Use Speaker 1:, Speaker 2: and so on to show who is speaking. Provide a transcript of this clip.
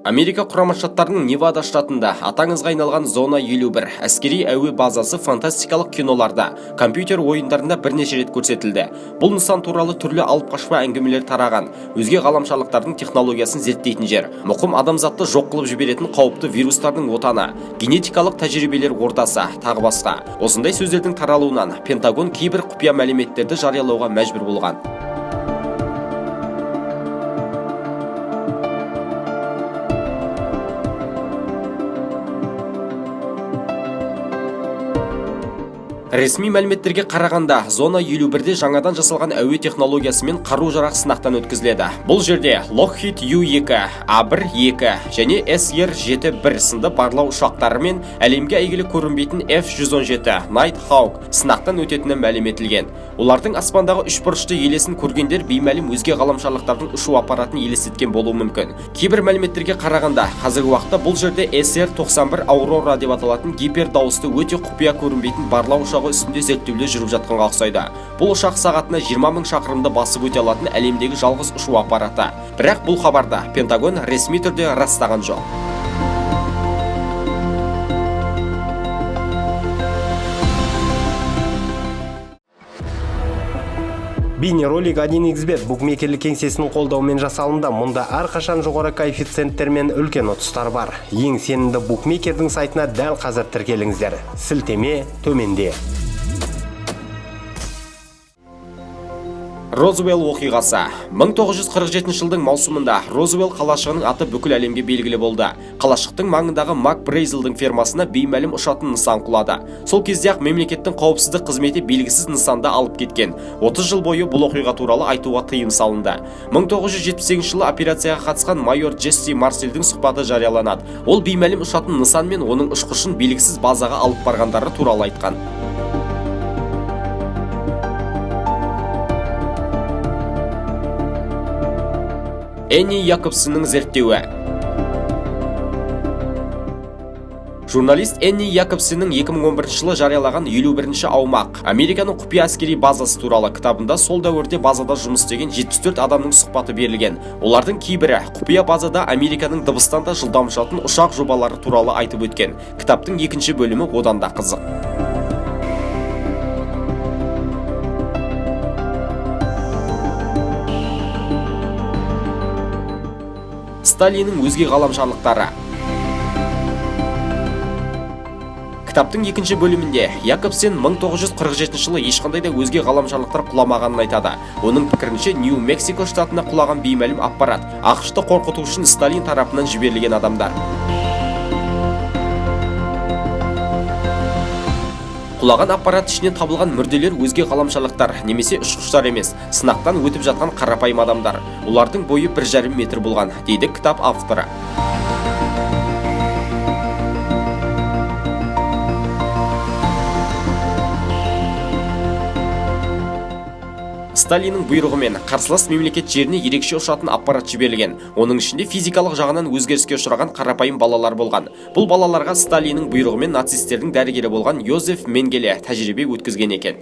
Speaker 1: Америка құрама штаттарының Невада штатында атаңызға айналған Зона 51 әскери әуе базасы фантастикалық киноларда, компьютер ойындарында бірнеше рет көрсетілді. Бұл нысан туралы түрлі алып қашпа әңгімелер тараған, өзге ғаламшарлықтардың технологиясын зерттейтін жер, мұқым адамзатты жоқ қылып жіберетін қауіпті вирустардың отаны, генетикалық тәжірибелер ордасы, тағы басқа. Осындай сөздердің таралуынан Пентагон кейбір құпия мәліметтерді жариялауға мәжбүр болған. Ресми мәліметтерге қарағанда, Зона 51-де жаңадан жасалған әуе технологиясымен қару-жарақ сынақтан өткізіледі. Бұл жерде Lockheed U-2, A-1-2 және SR-71 сынды барлау ұшақтары мен әлемге әйгілі көрінбейтін F-117 Nighthawk сынақтан өтетіні мәлім етілген. Олардың аспандағы үшбұрышты елесін көргендер беймәлім өзге ғаламшарлықтардың ұшу аппаратын елестеткен болуы мүмкін. Кейбір мәліметтерге қарағанда, қазіргі уақытта бұл жерде SR-91 Aurora деп аталатын гипердауысты өте құпия көрінбейтін барлау ұшағы үстінде зерттеулер жүріп жатқанға ұқсайды. Бұл ұшақ сағатына 20 000 шақырымды басып өте алатын әлемдегі жалғыз ұшу аппараты. Бірақ бұл хабарда Пентагон ресми түрде растаған жоқ.
Speaker 2: Бейнеролик 1xbet букмекерлік кеңсесінің қолдауымен жасалынды. Мұнда әрқашан жоғары коэффициенттер мен үлкен ұтыстар бар. Ең сенімді букмекердің сайтына дәл қазір тіркеліңіздер. Сілтеме төменде.
Speaker 1: Розуэлл оқиғасы. 1947 жылдың маусымында Розуэлл қалашығының аты бүкіл әлемге белгілі болды. Қалашықтың маңындағы Мак Брейзелдің фермасына беймәлім ұшатын нысан құлады. Сол кезде ақ мемлекеттің қауіпсіздік қызметі белгісіз нысанды алып кеткен. 30 жыл бойы бұл оқиға туралы айтуға тыйым салынды. 1978 жылы операцияға қатысқан майор Джесси Марсельдің сұхбаты жарияланады. Ол беймәлім ұшатын нысан мен оның ұшқышын белгісіз базаға алып барғандары туралы айтқан. Энни Якобсеннің зерттеуі. Журналист Энни Якобсеннің 2011 жылы жариялаған 51-ші аумақ Американың құпия әскери базасы туралы кітабында сол дәуірде базада жұмыс істеген 74 адамның сұхбаты берілген. Олардың кейбірі құпия базада Американың дыбыстан да жылдам ұшатын ұшақ жобалары туралы айтып өткен. Кітаптың екінші бөлімі одан да қызық. Сталиннің өзге ғаламшарлықтары. Кітаптың екінші бөлімінде Якобсен 1947 жылы ешқандай да өзге ғаламшарлықтар құламағанын айтады. Оның пікірінше Нью-Мексико штатына құлаған беймәлім аппарат ақшты қорқыту үшін Сталин тарапынан жіберілген адамдар. Құлаған аппарат ішінен табылған мүрделер өзге ғаламшарлықтар немесе ұшқыштар емес, сынақтан өтіп жатқан қарапайым адамдар. Олардың бойы 1,5 метр болған, дейді кітап авторы. Сталиннің бұйрығымен қарсылас мемлекет жеріне ерекше ұшатын аппарат жіберілген. Оның ішінде физикалық жағынан өзгеріске ұшыраған қарапайым балалар болған. Бұл балаларға Сталиннің бұйрығымен нацистердің дәрігері болған Йозеф Менгеле тәжірибе өткізген екен.